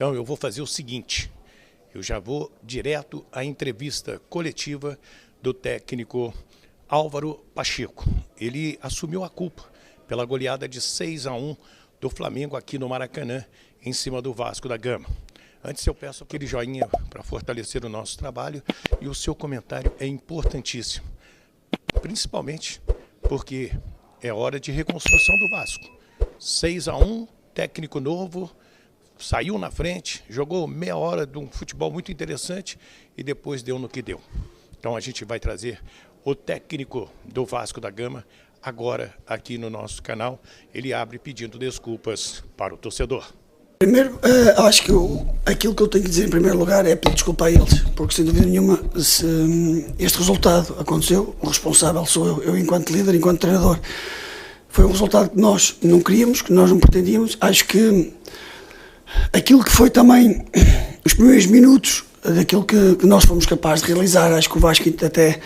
Então eu vou fazer o seguinte, eu já vou direto à entrevista coletiva do técnico Álvaro Pacheco. Ele assumiu a culpa pela goleada de 6-1 do Flamengo aqui no Maracanã, em cima do Vasco da Gama. Antes eu peço aquele joinha para fortalecer o nosso trabalho e o seu comentário é importantíssimo, principalmente porque é hora de reconstrução do Vasco. 6-1, técnico novo, saiu na frente, jogou meia hora de um futebol muito interessante e depois deu no que deu. Então a gente vai trazer o técnico do Vasco da Gama agora aqui no nosso canal. Ele abre pedindo desculpas para o torcedor. Primeiro, acho que aquilo que eu tenho que dizer em primeiro lugar é pedir desculpa a eles, porque sem dúvida nenhuma, se este resultado aconteceu, o responsável sou eu enquanto líder, enquanto treinador. Foi um resultado que nós não queríamos, que nós não pretendíamos. Acho que aquilo que foi também os primeiros minutos daquilo que nós fomos capazes de realizar, acho que o Vasco até,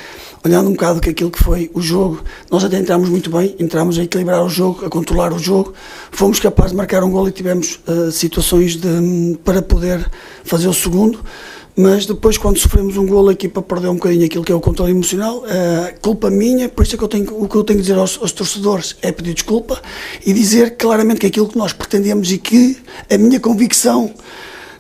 olhando um bocado que aquilo que foi o jogo, nós até entramos muito bem, entramos a equilibrar o jogo, a controlar o jogo, fomos capazes de marcar um golo e tivemos situações para poder fazer o segundo, mas depois quando sofremos um golo a equipa perdeu um bocadinho aquilo que é o controle emocional, culpa minha, por isso é que o que eu tenho que dizer aos torcedores é pedir desculpa e dizer claramente que aquilo que nós pretendemos e que a minha convicção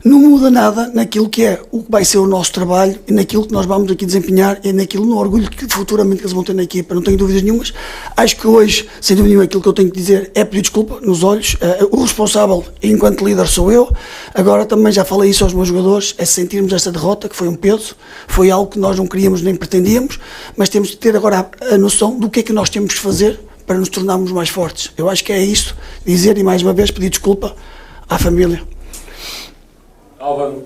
não muda nada naquilo que é o que vai ser o nosso trabalho e naquilo que nós vamos aqui desempenhar e naquilo, no orgulho que futuramente eles vão ter na equipa, não tenho dúvidas nenhumas. Acho que hoje, sem dúvida nenhuma, aquilo que eu tenho que dizer é pedir desculpa nos olhos. O responsável, enquanto líder, sou eu. Agora também já falei isso aos meus jogadores, é sentirmos esta derrota, que foi um peso, foi algo que nós não queríamos nem pretendíamos, mas temos de ter agora a noção do que é que nós temos que fazer para nos tornarmos mais fortes. Eu acho que é isto, dizer e mais uma vez pedir desculpa à família. Álvaro,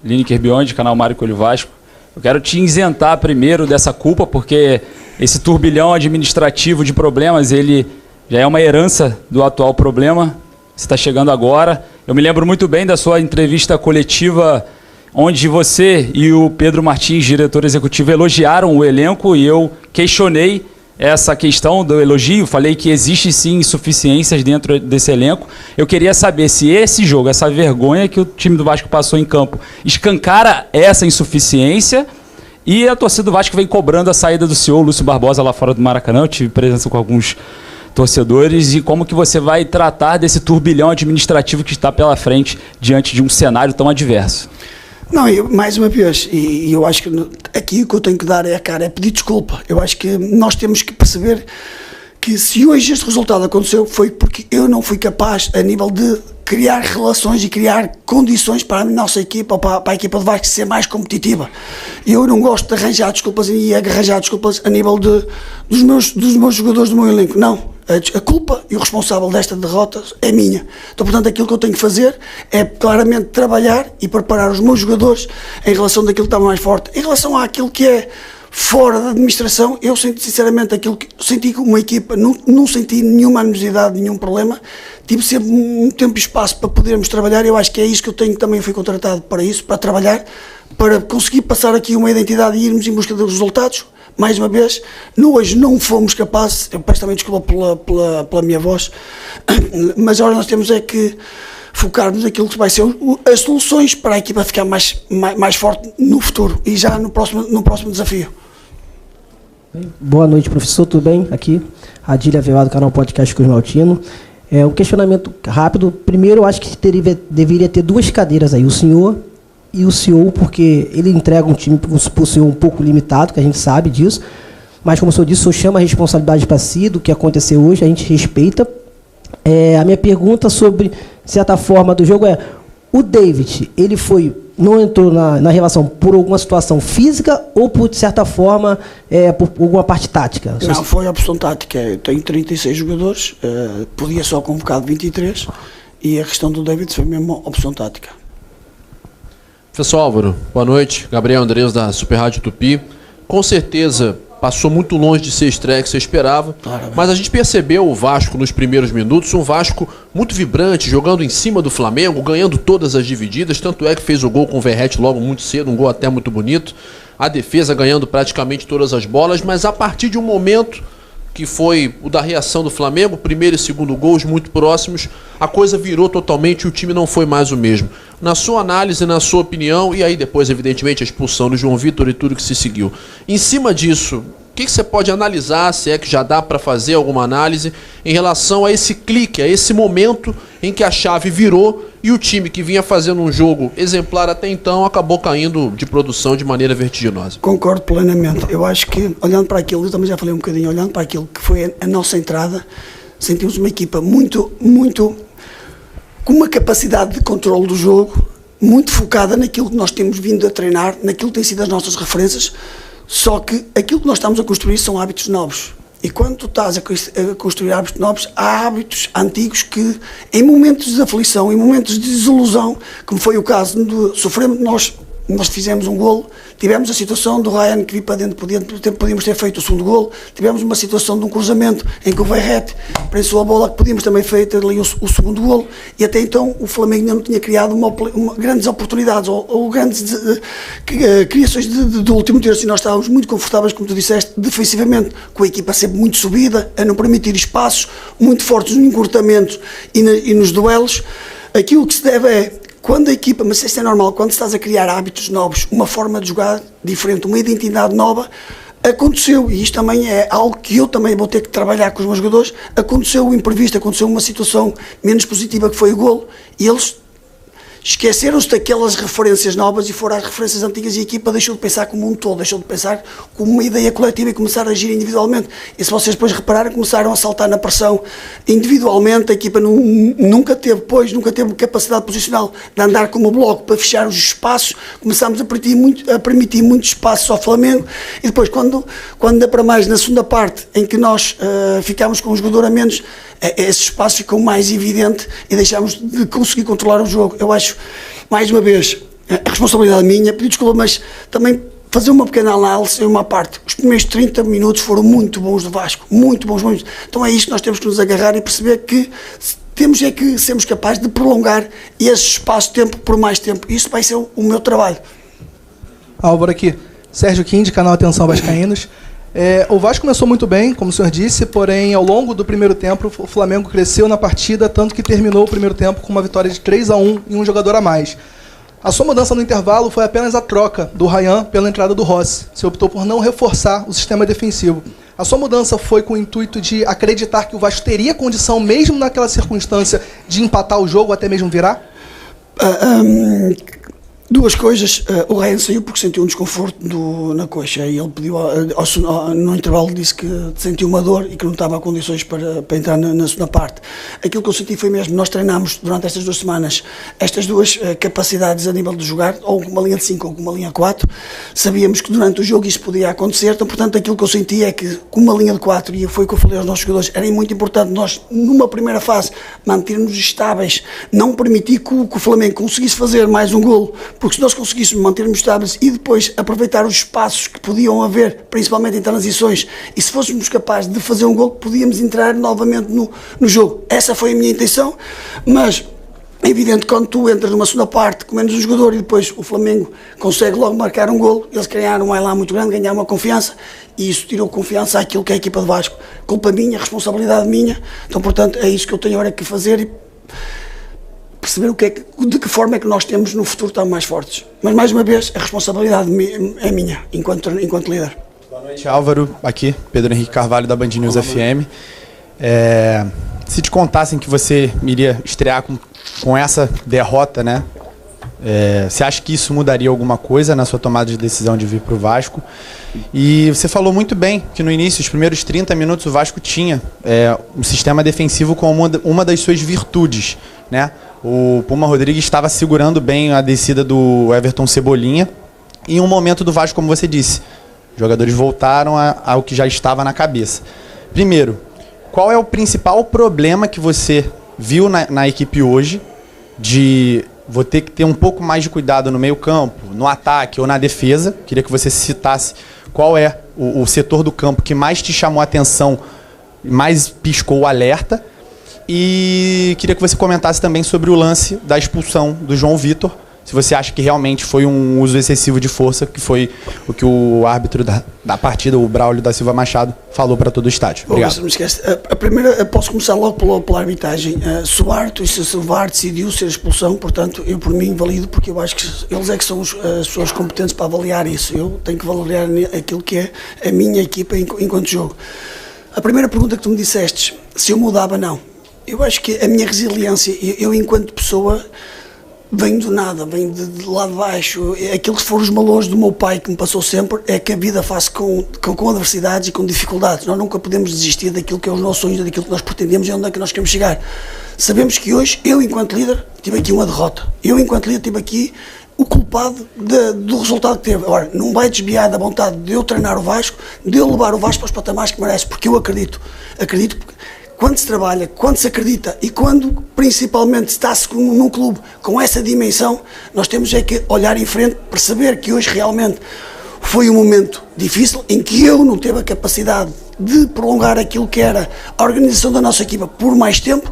Lineker Beyond, canal Mário Coelho Vasco. Eu quero te isentar primeiro dessa culpa, porque esse turbilhão administrativo de problemas, ele já é uma herança do atual problema. Você está chegando agora. Eu me lembro muito bem da sua entrevista coletiva, onde você e o Pedro Martins, diretor executivo, elogiaram o elenco e eu questionei essa questão do elogio, falei que existe sim insuficiências dentro desse elenco. Eu queria saber se esse jogo, essa vergonha que o time do Vasco passou em campo, escancara essa insuficiência, e a torcida do Vasco vem cobrando a saída do senhor Lúcio Barbosa lá fora do Maracanã. Eu tive presença com alguns torcedores, e como que você vai tratar desse turbilhão administrativo que está pela frente diante de um cenário tão adverso? Não, mais uma vez, e eu acho que aqui o que eu tenho que dar é a cara, é pedir desculpa. Eu acho que nós temos que perceber que se hoje este resultado aconteceu foi porque eu não fui capaz, a nível de criar relações e criar condições para a nossa equipa, para a equipa de Vasco ser mais competitiva. Eu não gosto de arranjar desculpas e arranjar desculpas a nível dos meus jogadores do meu elenco. Não, a culpa e o responsável desta derrota é minha. Então, portanto, aquilo que eu tenho que fazer é claramente trabalhar e preparar os meus jogadores em relação daquilo que está mais forte. Em relação àquilo que é fora da administração, eu senti sinceramente aquilo que senti como uma equipa, não senti nenhuma animosidade, nenhum problema, tive sempre um tempo e espaço para podermos trabalhar. Eu acho que é isso que eu tenho, também fui contratado para isso, para trabalhar, para conseguir passar aqui uma identidade e irmos em busca dos resultados. Mais uma vez, hoje não fomos capazes, eu peço também desculpa pela minha voz, mas agora nós temos é que focarmos naquilo que vai ser as soluções para a equipa ficar mais forte no futuro e já no próximo desafio. Boa noite, professor, tudo bem? Aqui, Adília Velar, do canal Podcast Cruz Maltino. Um questionamento rápido. Primeiro, eu acho que deveria ter duas cadeiras aí, o senhor e o CEO, porque ele entrega um time por ser um pouco limitado, que a gente sabe disso, mas como o senhor disse, o senhor chama a responsabilidade para si do que aconteceu hoje, a gente respeita. A minha pergunta sobre, certa forma, do jogo é, o David, ele não entrou na relação por alguma situação física ou por, de certa forma, por alguma parte tática? Não, foi a opção tática. Eu tenho 36 jogadores, podia só convocar 23, e a questão do David foi mesmo opção tática. Professor Álvaro, boa noite. Gabriel Andrés, da Super Rádio Tupi. Com certeza passou muito longe de ser a estreia que você esperava, mas a gente percebeu o Vasco nos primeiros minutos, um Vasco muito vibrante, jogando em cima do Flamengo, ganhando todas as divididas, tanto é que fez o gol com o Verratti logo muito cedo, um gol até muito bonito, a defesa ganhando praticamente todas as bolas, mas a partir de um momento que foi o da reação do Flamengo, primeiro e segundo gols muito próximos, a coisa virou totalmente e o time não foi mais o mesmo. Na sua análise, na sua opinião, e aí depois, evidentemente, a expulsão do João Vitor e tudo que se seguiu. Em cima disso, o que você pode analisar, se é que já dá para fazer alguma análise, em relação a esse clique, a esse momento em que a chave virou e o time que vinha fazendo um jogo exemplar até então acabou caindo de produção de maneira vertiginosa? Concordo plenamente. Eu acho que, olhando para aquilo, eu também já falei um bocadinho, olhando para aquilo que foi a nossa entrada, sentimos uma equipa muito com uma capacidade de controle do jogo, muito focada naquilo que nós temos vindo a treinar, naquilo que tem sido as nossas referências, só que aquilo que nós estamos a construir são hábitos novos. E quando tu estás a construir hábitos novos, há hábitos antigos que, em momentos de aflição, em momentos de desilusão, como foi o caso de sofremos, nós fizemos um golo, tivemos a situação do Ryan que vir para dentro, podíamos ter feito o segundo golo, tivemos uma situação de um cruzamento em que o Verratti prensou a bola, que podíamos também feito ali o segundo golo, e até então o Flamengo ainda não tinha criado grandes oportunidades ou grandes criações do último terço, e nós estávamos muito confortáveis, como tu disseste, defensivamente, com a equipa sempre muito subida, a não permitir espaços, muito fortes no encurtamento e nos duelos. Aquilo que se deve é, quando a equipa, mas isso é normal, quando estás a criar hábitos novos, uma forma de jogar diferente, uma identidade nova, aconteceu, e isto também é algo que eu também vou ter que trabalhar com os meus jogadores, aconteceu o imprevisto, aconteceu uma situação menos positiva que foi o golo, e eles esqueceram-se daquelas referências novas e foram às referências antigas e a equipa deixou de pensar como um todo, deixou de pensar como uma ideia coletiva e começar a agir individualmente. E se vocês depois repararem, começaram a saltar na pressão individualmente, a equipa nunca teve capacidade posicional de andar como bloco para fechar os espaços, começámos a permitir muito espaço ao Flamengo, e depois quando dá para mais na segunda parte, em que nós ficámos com um jogador a menos, esse espaço ficou mais evidente e deixámos de conseguir controlar o jogo. Eu acho, mais uma vez, a responsabilidade minha, pedir desculpa, mas também fazer uma pequena análise em uma parte. Os primeiros 30 minutos foram muito bons do Vasco, muito bons. Então é isto que nós temos que nos agarrar e perceber que temos é que sermos capazes de prolongar esse espaço de tempo por mais tempo. Isso vai ser o meu trabalho. Álvaro aqui, Sérgio Quinde, canal Atenção Vascaínos. O Vasco começou muito bem, como o senhor disse, porém, ao longo do primeiro tempo, o Flamengo cresceu na partida, tanto que terminou o primeiro tempo com uma vitória de 3-1 e um jogador a mais. A sua mudança no intervalo foi apenas a troca do Ryan pela entrada do Rossi. Você optou por não reforçar o sistema defensivo. A sua mudança foi com o intuito de acreditar que o Vasco teria condição, mesmo naquela circunstância, de empatar o jogo, até mesmo virar? Duas coisas. O Ryan saiu porque sentiu um desconforto na coxa e ele pediu, no intervalo disse que sentiu uma dor e que não estava a condições para entrar na segunda parte. Aquilo que eu senti foi mesmo, nós treinámos durante estas 2 semanas estas duas capacidades a nível de jogar, ou com uma linha de 5 ou com uma linha 4, sabíamos que durante o jogo isso podia acontecer, então portanto aquilo que eu senti é que com uma linha de 4, e foi o que eu falei aos nossos jogadores, era muito importante nós numa primeira fase mantermos estáveis, não permitir que o Flamengo conseguisse fazer mais um golo, porque se nós conseguíssemos manter-nos estáveis e depois aproveitar os espaços que podiam haver, principalmente em transições, e se fôssemos capazes de fazer um gol, podíamos entrar novamente no jogo. Essa foi a minha intenção, mas é evidente que quando tu entras numa segunda parte com menos um jogador e depois o Flamengo consegue logo marcar um golo, eles criaram um elan muito grande, ganharam uma confiança, e isso tirou confiança àquilo que é a equipa de Vasco. Culpa minha, responsabilidade minha, então portanto é isso que eu tenho agora que fazer e perceber de que forma é que nós temos no futuro estar mais fortes. Mas mais uma vez, a responsabilidade é minha, enquanto líder. Boa noite, Álvaro. Aqui, Pedro Henrique Carvalho, da Band News FM. Se te contassem que você iria estrear com essa derrota, né? Você acha que isso mudaria alguma coisa na sua tomada de decisão de vir para o Vasco? E você falou muito bem que no início, os primeiros 30 minutos, o Vasco tinha um sistema defensivo como uma das suas virtudes, né? O Puma Rodrigues estava segurando bem a descida do Everton Cebolinha. E em um momento do Vasco, como você disse, os jogadores voltaram ao que já estava na cabeça. Primeiro, qual é o principal problema que você viu na equipe hoje de vou ter que ter um pouco mais de cuidado no meio-campo, no ataque ou na defesa? Queria que você citasse qual é o setor do campo que mais te chamou a atenção, mais piscou o alerta. E queria que você comentasse também sobre o lance da expulsão do João Vitor, se você acha que realmente foi um uso excessivo de força, que foi o que o árbitro da partida, o Braulio da Silva Machado, falou para todo o estádio. Obrigado. Não me esquece, a primeira, posso começar logo pela arbitragem. Se o VAR decidiu ser expulsão, portanto, eu por mim valido, porque eu acho que eles é que são as pessoas competentes para avaliar isso. Eu tenho que avaliar aquilo que é a minha equipa enquanto jogo. A primeira pergunta que tu me disseste, se eu mudava, não. Eu acho que a minha resiliência, eu enquanto pessoa, venho do nada, venho de lá de baixo. Aquilo que foram os valores do meu pai que me passou sempre é que a vida faz com adversidades e com dificuldades. Nós nunca podemos desistir daquilo que é os nossos sonhos, daquilo que nós pretendemos e onde é que nós queremos chegar. Sabemos que hoje, eu enquanto líder, tive aqui uma derrota. Eu enquanto líder tive aqui o culpado do resultado que teve. Agora, não vai desviar da vontade de eu treinar o Vasco, de eu levar o Vasco para os patamares que merece, porque eu acredito porque quando se trabalha, quando se acredita e quando principalmente está-se num clube com essa dimensão, nós temos é que olhar em frente, perceber que hoje realmente foi um momento difícil em que eu não tive a capacidade de prolongar aquilo que era a organização da nossa equipa por mais tempo,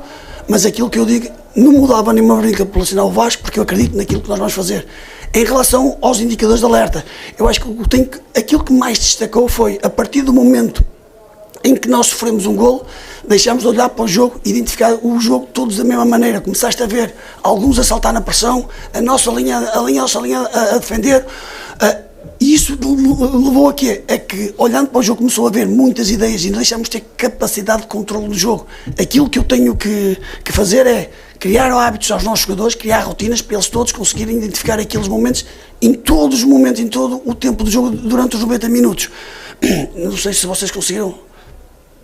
mas aquilo que eu digo, não mudava nenhuma brinca pelo sinal Vasco, porque eu acredito naquilo que nós vamos fazer. Em relação aos indicadores de alerta, eu acho que aquilo que mais destacou foi, a partir do momento em que nós sofremos um golo, deixámos de olhar para o jogo, identificar o jogo todos da mesma maneira. Começaste a ver alguns a saltar na pressão, a nossa linha a defender. E isso levou a quê? É que, olhando para o jogo, começou a haver muitas ideias e deixámos de ter capacidade de controle do jogo. Aquilo que eu tenho que fazer é criar hábitos aos nossos jogadores, criar rotinas para eles todos conseguirem identificar aqueles momentos, em todos os momentos, em todo o tempo do jogo, durante os 90 minutos. Não sei se vocês conseguiram.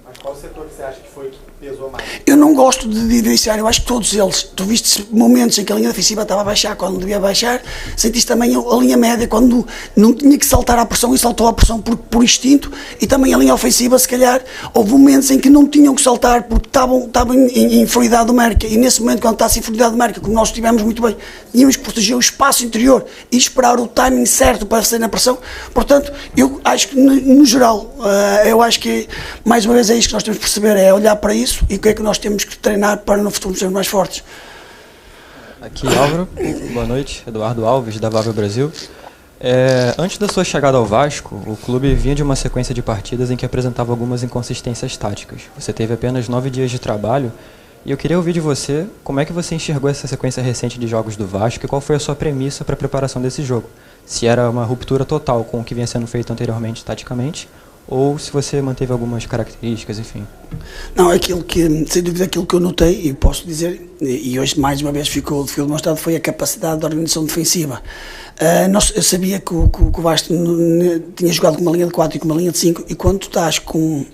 Mas qual setor que você acha que foi que pesou mais? Eu não gosto de diferenciar, eu acho que todos eles. Tu viste momentos em que a linha defensiva estava a baixar quando não devia baixar, sentiste também a linha média quando não tinha que saltar à pressão e saltou à pressão por instinto, e também a linha ofensiva, se calhar, houve momentos em que não tinham que saltar porque estavam em inferioridade numérica, e nesse momento, quando está-se em inferioridade numérica, como nós estivemos muito bem, tínhamos que proteger o espaço interior e esperar o timing certo para sair na pressão. Portanto, eu acho que, no geral, eu acho que, mais uma vez, é isso que nós temos que perceber, é olhar para isso e o que é que nós temos que treinar para no futuro sermos mais fortes. Aqui Álvaro, boa noite, Eduardo Alves, da Vável Brasil. Antes da sua chegada ao Vasco, o clube vinha de uma sequência de partidas em que apresentava algumas inconsistências táticas. Você teve apenas 9 dias de trabalho e eu queria ouvir de você como é que você enxergou essa sequência recente de jogos do Vasco e qual foi a sua premissa para a preparação desse jogo. Se era uma ruptura total com o que vinha sendo feito anteriormente taticamente, ou se você manteve algumas características, enfim. Não, sem dúvida aquilo que eu notei, e posso dizer, e hoje mais uma vez ficou demonstrado, foi a capacidade da organização defensiva. Eu sabia que o Vasco tinha jogado com uma linha de 4 e com uma linha de 5, e quando tu estás com...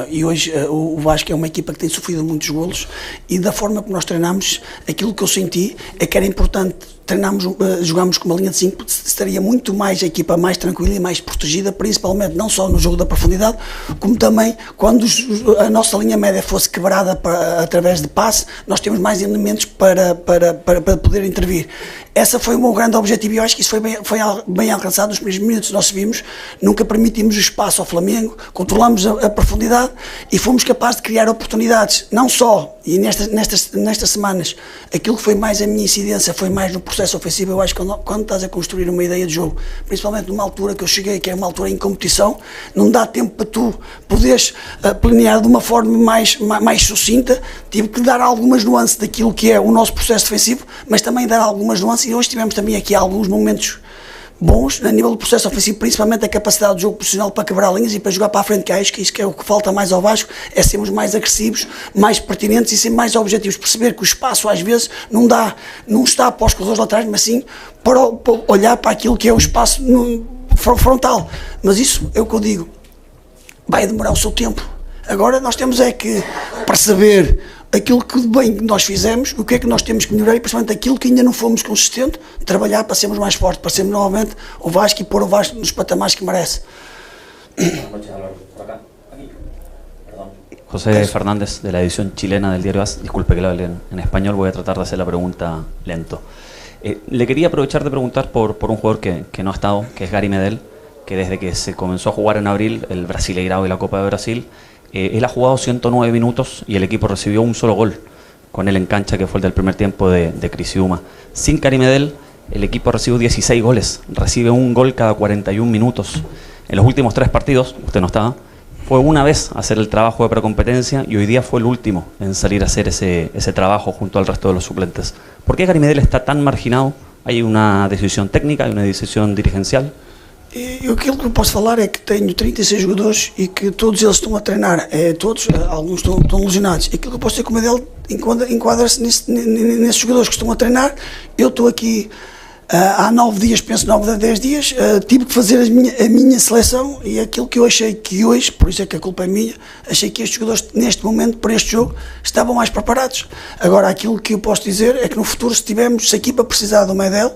E hoje o Vasco é uma equipa que tem sofrido muitos golos, e da forma que nós treinamos, aquilo que eu senti é que era importante jogámos com uma linha de 5, estaria muito mais a equipa mais tranquila e mais protegida, principalmente não só no jogo da profundidade, como também quando a nossa linha média fosse quebrada através de passe, nós temos mais elementos para poder intervir. Esse foi o meu grande objetivo e eu acho que isso foi bem alcançado nos primeiros minutos. Nós vimos, nunca permitimos o espaço ao Flamengo, controlamos a profundidade e fomos capazes de criar oportunidades, não só, e nestas semanas, aquilo que foi mais a minha incidência foi mais no processo ofensivo. Eu acho que quando estás a construir uma ideia de jogo, principalmente numa altura que eu cheguei, que é uma altura em competição, não dá tempo para tu poderes planear de uma forma mais sucinta. Tive que dar algumas nuances daquilo que é o nosso processo defensivo, mas também dar algumas nuances, e hoje tivemos também aqui alguns momentos bons a nível do processo ofensivo, principalmente a capacidade do jogo posicional para quebrar linhas e para jogar para a frente, que acho que isso que é o que falta mais ao Vasco, é sermos mais agressivos, mais pertinentes e ser mais objetivos, perceber que o espaço às vezes não está para os corredores laterais, mas sim para olhar para aquilo que é o espaço frontal. Mas isso é o que eu digo, vai demorar o seu tempo. Agora nós temos é que perceber aquilo que bem nós fizemos, o que é que nós temos que melhorar e principalmente aquilo que ainda não fomos consistentes, trabalhar para sermos mais fortes, para sermos novamente o Vasco e pôr o Vasco nos patamares que merece. José Fernández, de la edición chilena del diario AS. Disculpe que lo hable en español, voy a tratar de hacer la pregunta lento. Le quería aprovechar de preguntar por un jugador que no ha estado, que es Gary Medel, que desde que se comenzó a jugar en abril el Brasileirao y la Copa de Brasil, él ha jugado 109 minutos y el equipo recibió un solo gol con él en cancha, que fue el del primer tiempo de Criciúma. Sin Gary Medel, el equipo recibió 16 goles, recibe un gol cada 41 minutos. En los últimos 3 partidos, usted no estaba, fue una vez a hacer el trabajo de precompetencia y hoy día fue el último en salir a hacer ese trabajo junto al resto de los suplentes. ¿Por qué Gary Medel está tan marginado? ¿Hay una decisión técnica, hay una decisión dirigencial? Aquilo que eu posso falar é que tenho 36 jogadores e que todos eles estão a treinar, alguns estão lesionados. Aquilo que eu posso dizer que o Medel enquadra-se nesses jogadores que estão a treinar. Eu estou aqui há 9 dias, penso 9 a 10 dias, tive que fazer a minha seleção e aquilo que eu achei que hoje, por isso é que a culpa é minha, achei que estes jogadores neste momento, para este jogo, estavam mais preparados. Agora, aquilo que eu posso dizer é que no futuro, se a equipa precisar do Medel,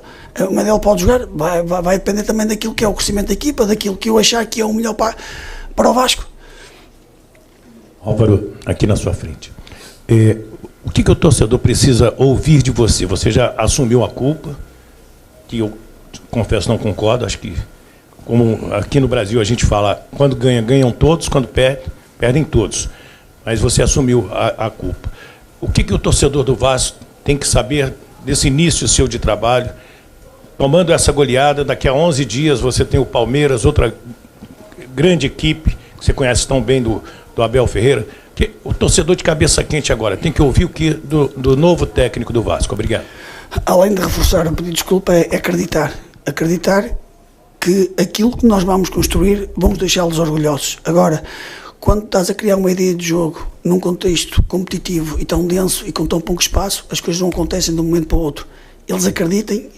o Medel pode jogar, vai depender também daquilo que é o crescimento da equipa, daquilo que eu achar que é o melhor para o Vasco. Álvaro, aqui na sua frente. O que o torcedor precisa ouvir de você? Você já assumiu a culpa, que eu confesso não concordo, acho que como aqui no Brasil a gente fala, quando ganham todos, quando perdem todos. Mas você assumiu a culpa. O que o torcedor do Vasco tem que saber desse início seu de trabalho, tomando essa goleada, daqui a 11 dias você tem o Palmeiras, outra grande equipe, que você conhece tão bem do Abel Ferreira, que o torcedor de cabeça quente agora tem que ouvir o que do novo técnico do Vasco. Obrigado. Além de reforçar a pedir desculpa, é acreditar que aquilo que nós vamos construir, vamos deixá-los orgulhosos. Agora, quando estás a criar uma ideia de jogo num contexto competitivo e tão denso e com tão pouco espaço, as coisas não acontecem de um momento para o outro. Eles acreditem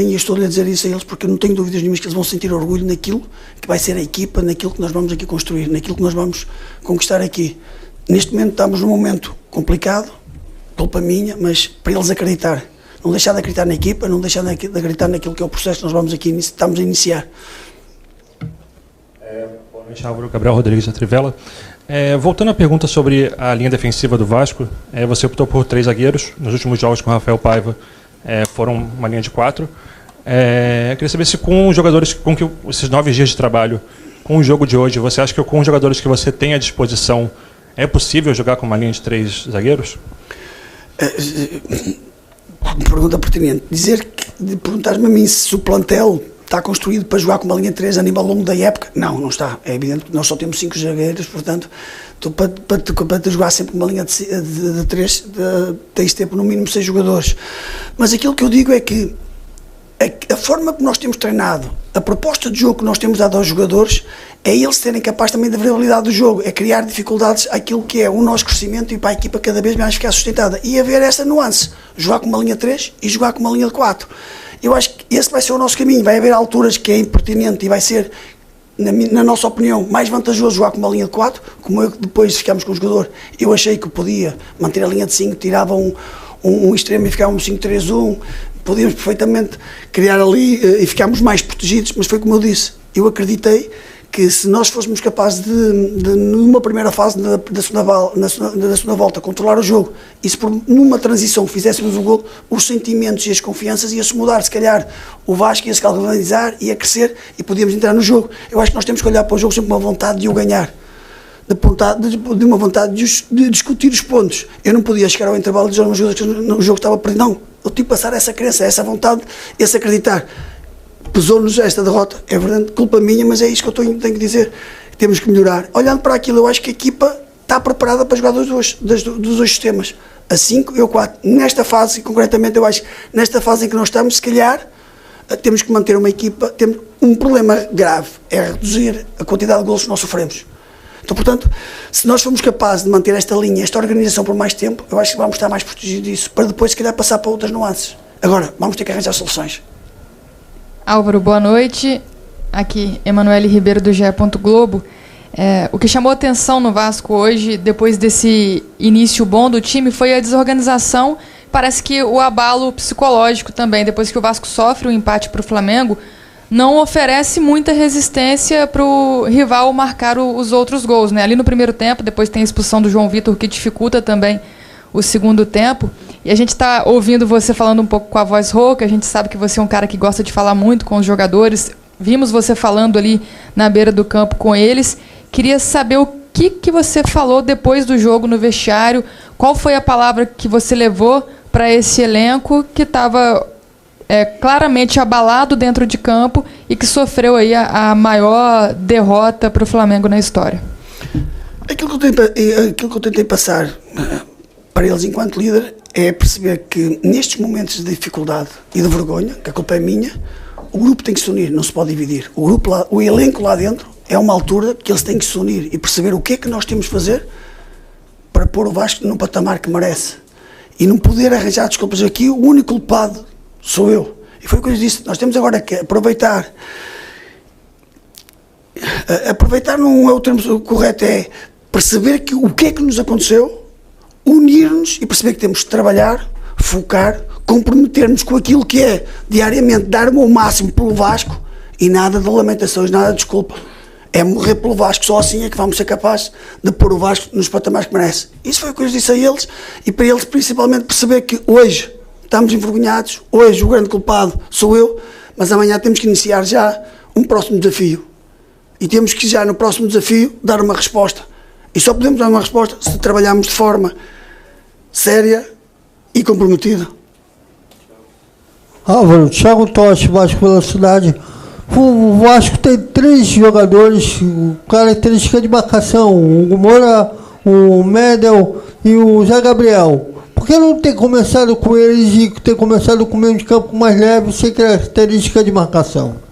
e eu estou-lhe a dizer isso a eles porque eu não tenho dúvidas nenhumas que eles vão sentir orgulho naquilo que vai ser a equipa, naquilo que nós vamos aqui construir, naquilo que nós vamos conquistar aqui. Neste momento estamos num momento complicado, culpa minha, mas para eles acreditar. Não deixar de acreditar na equipa, não deixar de acreditar naquilo que é o processo que nós vamos aqui, estamos a iniciar. Boa noite, Álvaro. Gabriel Rodrigues da Trivela. Voltando à pergunta sobre a linha defensiva do Vasco, você optou por 3 zagueiros. Nos últimos jogos com o Rafael Paiva foram uma linha de 4. Queria saber se com os jogadores, com esses 9 dias de trabalho, com o jogo de hoje, você acha que com os jogadores que você tem à disposição, é possível jogar com uma linha de 3 zagueiros? Pergunta pertinente. Perguntar-me a mim se o plantel está construído para jogar com uma linha de 3 a nível longo da época? Não está. É evidente que nós só temos 5 zagueiros, portanto, para jogar sempre com uma linha de 3, tens de ter no mínimo 6 jogadores. Mas aquilo que eu digo é que a forma que nós temos treinado, a proposta de jogo que nós temos dado aos jogadores, é eles serem capazes também da variabilidade do jogo, é criar dificuldades àquilo que é o nosso crescimento e para a equipa cada vez mais ficar sustentada. E haver essa nuance, jogar com uma linha 3 e jogar com uma linha de 4. Eu acho que esse vai ser o nosso caminho, vai haver alturas que é impertinente e vai ser, na nossa opinião, mais vantajoso jogar com uma linha de 4, como eu depois ficámos com o jogador. Eu achei que podia manter a linha de 5, tirava um extremo e ficava um 5-3-1, podíamos perfeitamente criar ali e ficámos mais protegidos, mas foi como eu disse, eu acreditei que se nós fôssemos capazes de numa primeira fase da segunda volta, controlar o jogo, e se numa transição fizéssemos um gol, os sentimentos e as confianças ia-se mudar, se calhar o Vasco ia-se galvanizar, ia crescer e podíamos entrar no jogo. Eu acho que nós temos que olhar para o jogo sempre com uma vontade de o ganhar, de uma vontade de discutir os pontos. Eu não podia chegar ao intervalo e dizer aos jogadores que o jogo estava perdido, não. Eu tive que passar essa crença, essa vontade, esse acreditar. Pesou-nos esta derrota, é verdade, culpa minha, mas é isso que eu tenho que dizer, temos que melhorar. Olhando para aquilo, eu acho que a equipa está preparada para jogar dos dois sistemas, a 5 e a 4. Nesta fase, concretamente, eu acho que nesta fase em que nós estamos, se calhar, temos que manter uma equipa, temos um problema grave, é reduzir a quantidade de golos que nós sofremos. Então, portanto, se nós formos capazes de manter esta linha, esta organização por mais tempo, eu acho que vamos estar mais protegidos disso, para depois, se calhar, passar para outras nuances. Agora, vamos ter que arranjar soluções. Álvaro, boa noite. Aqui, Emanuele Ribeiro, do GE. Globo. O que chamou a atenção no Vasco hoje, depois desse início bom do time, foi a desorganização. Parece que o abalo psicológico também, depois que o Vasco sofre o empate para o Flamengo, não oferece muita resistência para o rival marcar os outros gols, né? Ali no primeiro tempo, depois tem a expulsão do João Vitor, que dificulta também o segundo tempo. E a gente está ouvindo você falando um pouco com a voz rouca, a gente sabe que você é um cara que gosta de falar muito com os jogadores. Vimos você falando ali na beira do campo com eles. Queria saber o que você falou depois do jogo no vestiário, qual foi a palavra que você levou para esse elenco que estava claramente abalado dentro de campo e que sofreu aí a maior derrota para o Flamengo na história. Aquilo que eu tentei passar para eles enquanto líder é perceber que nestes momentos de dificuldade e de vergonha, que a culpa é minha, o grupo tem que se unir, não se pode dividir. O elenco lá dentro é uma altura que eles têm que se unir e perceber o que é que nós temos de fazer para pôr o Vasco no patamar que merece. E não poder arranjar desculpas aqui, o único culpado sou eu. E foi o que eu disse, nós temos agora que aproveitar. Aproveitar não é o termo correto, é perceber que o que é que nos aconteceu, unir-nos e perceber que temos de trabalhar, focar, comprometermos com aquilo que é diariamente dar o máximo pelo Vasco e nada de lamentações, nada de desculpa. É morrer pelo Vasco, só assim é que vamos ser capazes de pôr o Vasco nos patamares que merece. Isso foi o que eu disse a eles e para eles principalmente perceber que hoje estamos envergonhados, hoje o grande culpado sou eu, mas amanhã temos que iniciar já um próximo desafio. E temos que já no próximo desafio dar uma resposta. E só podemos dar uma resposta se trabalharmos de forma séria e comprometida. Álvaro, Thiago Toche, Vasco Velocidade. O Vasco tem 3 jogadores, característica de marcação, o Moura, o Medel e o Zé Gabriel. Por que não ter começado com eles e ter começado com o meio de campo mais leve, sem característica de marcação?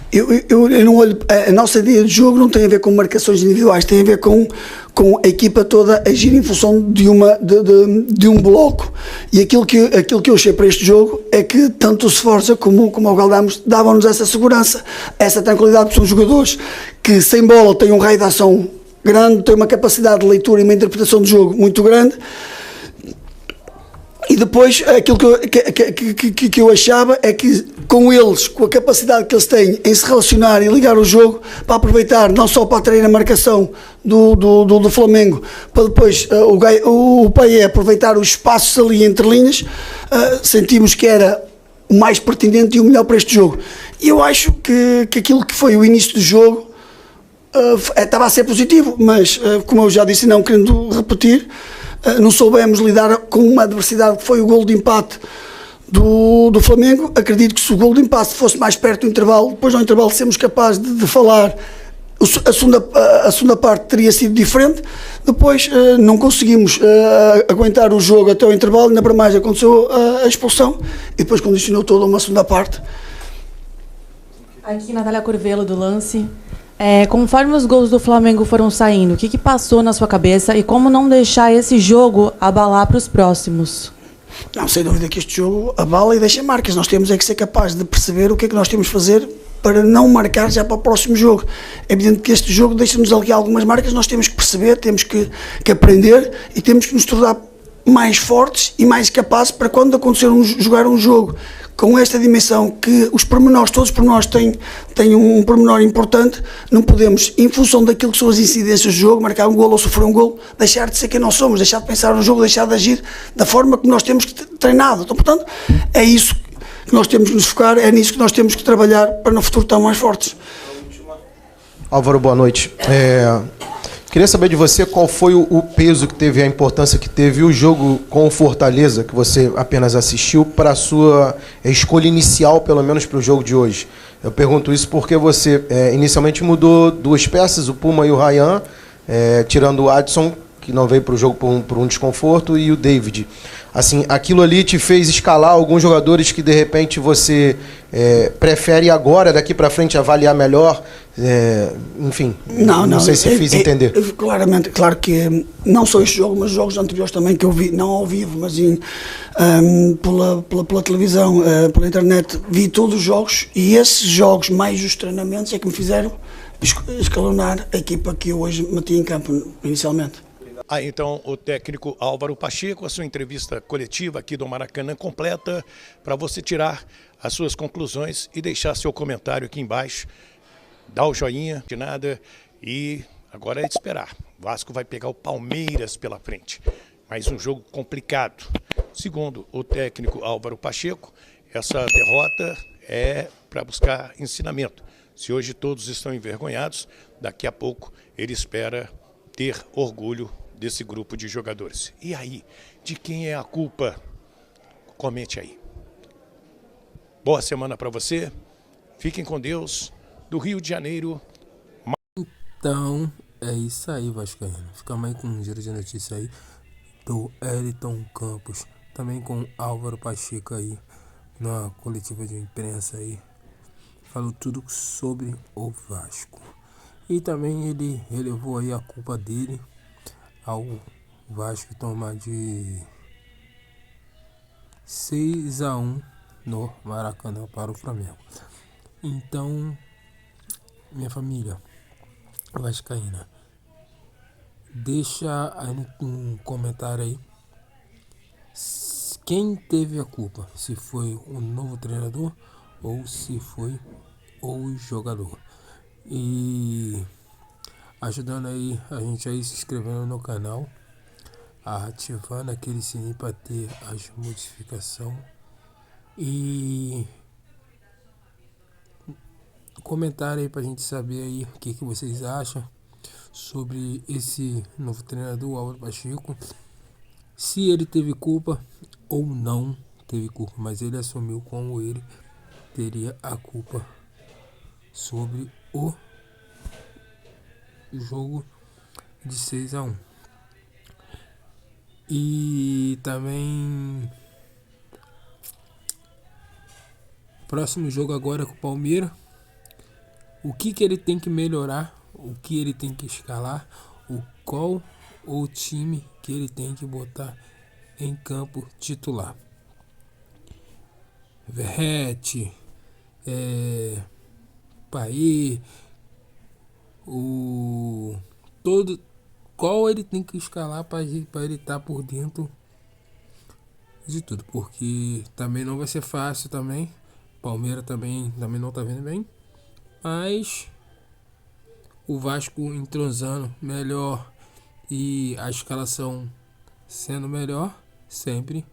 Eu não olho, a nossa ideia de jogo não tem a ver com marcações individuais, tem a ver com a equipa toda agir em função de um bloco. E aquilo que eu achei para este jogo é que tanto o Sforza como o Galdamos davam-nos essa segurança, essa tranquilidade, porque são jogadores que sem bola têm um raio de ação grande, têm uma capacidade de leitura e uma interpretação do jogo muito grande. E depois, aquilo que eu achava é que com eles, com a capacidade que eles têm em se relacionar e ligar o jogo, para aproveitar, não só para atrair a marcação do Flamengo, para depois o Paé aproveitar os espaços ali entre linhas, sentimos que era o mais pertinente e o melhor para este jogo. E eu acho que aquilo que foi o início do jogo estava a ser positivo, mas como eu já disse, não querendo repetir, não soubemos lidar com uma adversidade que foi o golo de empate do Flamengo. Acredito que se o golo de empate fosse mais perto do intervalo, depois do intervalo sermos capazes de falar, a segunda parte teria sido diferente. Depois não conseguimos aguentar o jogo até o intervalo, ainda para mais aconteceu a expulsão e depois condicionou toda uma segunda parte. Aqui Natália Corvelo do Lance. Conforme os gols do Flamengo foram saindo, o que passou na sua cabeça e como não deixar esse jogo abalar para os próximos? Não, sem dúvida que este jogo abala e deixa marcas. Nós temos que ser capazes de perceber o que é que nós temos de fazer para não marcar já para o próximo jogo. É evidente que este jogo deixa-nos ali algumas marcas, nós temos que perceber, temos que aprender e temos que nos tornar mais fortes e mais capazes para quando acontecer jogar um jogo com esta dimensão, que os pormenores, todos os pormenores têm um pormenor importante, não podemos, em função daquilo que são as incidências do jogo, marcar um golo ou sofrer um golo, deixar de ser quem nós somos, deixar de pensar no jogo, deixar de agir da forma que nós temos treinado. Então, portanto, é isso que nós temos que nos focar, é nisso que nós temos que trabalhar para no futuro estar mais fortes. Álvaro, boa noite. Queria saber de você qual foi o peso que teve, a importância que teve o jogo com o Fortaleza, que você apenas assistiu, para a sua escolha inicial, pelo menos para o jogo de hoje. Eu pergunto isso porque você inicialmente mudou 2 peças, o Puma e o Ryan, tirando o Adson, que não veio para o jogo por um desconforto, e o David. Assim, aquilo ali te fez escalar alguns jogadores que de repente você prefere agora, daqui para frente, avaliar melhor? Enfim, não sei se fiz entender. Claramente, claro que não só este jogo, mas jogos anteriores também que eu vi, não ao vivo, mas pela televisão, pela internet, vi todos os jogos e esses jogos, mais os treinamentos, é que me fizeram escalonar a equipa que eu hoje meti em campo inicialmente. Então, o técnico Álvaro Pacheco, a sua entrevista coletiva aqui do Maracanã completa para você tirar as suas conclusões e deixar seu comentário aqui embaixo. Dá o joinha, de nada, e agora é de esperar. O Vasco vai pegar o Palmeiras pela frente. Mais um jogo complicado. Segundo o técnico Álvaro Pacheco, essa derrota é para buscar ensinamento. Se hoje todos estão envergonhados, daqui a pouco ele espera ter orgulho desse grupo de jogadores. E aí, de quem é a culpa? Comente aí. Boa semana para você. Fiquem com Deus. Do Rio de Janeiro. Então, é isso aí, vascaíno. Ficamos aí com um giro de notícia aí do Elton Campos. Também com Álvaro Pacheco aí, na coletiva de imprensa aí. Falou tudo sobre o Vasco. E também ele relevou aí a culpa dele ao Vasco tomar de 6-1 no Maracanã para o Flamengo. Então, minha família vascaína, deixa aí no comentário aí quem teve a culpa, se foi o novo treinador ou se foi o jogador. E ajudando aí a gente aí, se inscrevendo no canal, ativando aquele sininho para ter as notificações e comentário aí pra gente saber aí o que vocês acham sobre esse novo treinador, Álvaro Pacheco, se ele teve culpa ou não teve culpa, mas ele assumiu como ele teria a culpa sobre o jogo de 6-1. E também próximo jogo agora com o Palmeiras, o que ele tem que melhorar, o que ele tem que escalar, qual o time que ele tem que botar em campo titular. Verratti, Paê, qual ele tem que escalar para ele estar por dentro de tudo, porque também não vai ser fácil também. Palmeiras também não tá vendo bem, mas o Vasco entrosando melhor e a escalação sendo melhor, sempre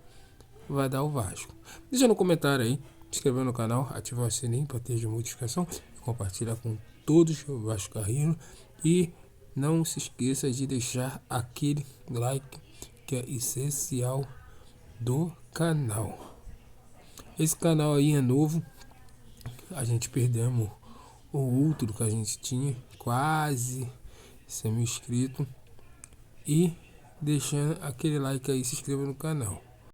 vai dar o Vasco. Deixa no comentário aí, se inscrever no canal, ativar o sininho para ter de notificação, compartilhar com todos os vascaínos e não se esqueça de deixar aquele like que é essencial do canal. Esse canal aí é novo, a gente perdemos o outro que a gente tinha, quase 100 mil inscritos, e deixando aquele like aí, se inscreva no canal.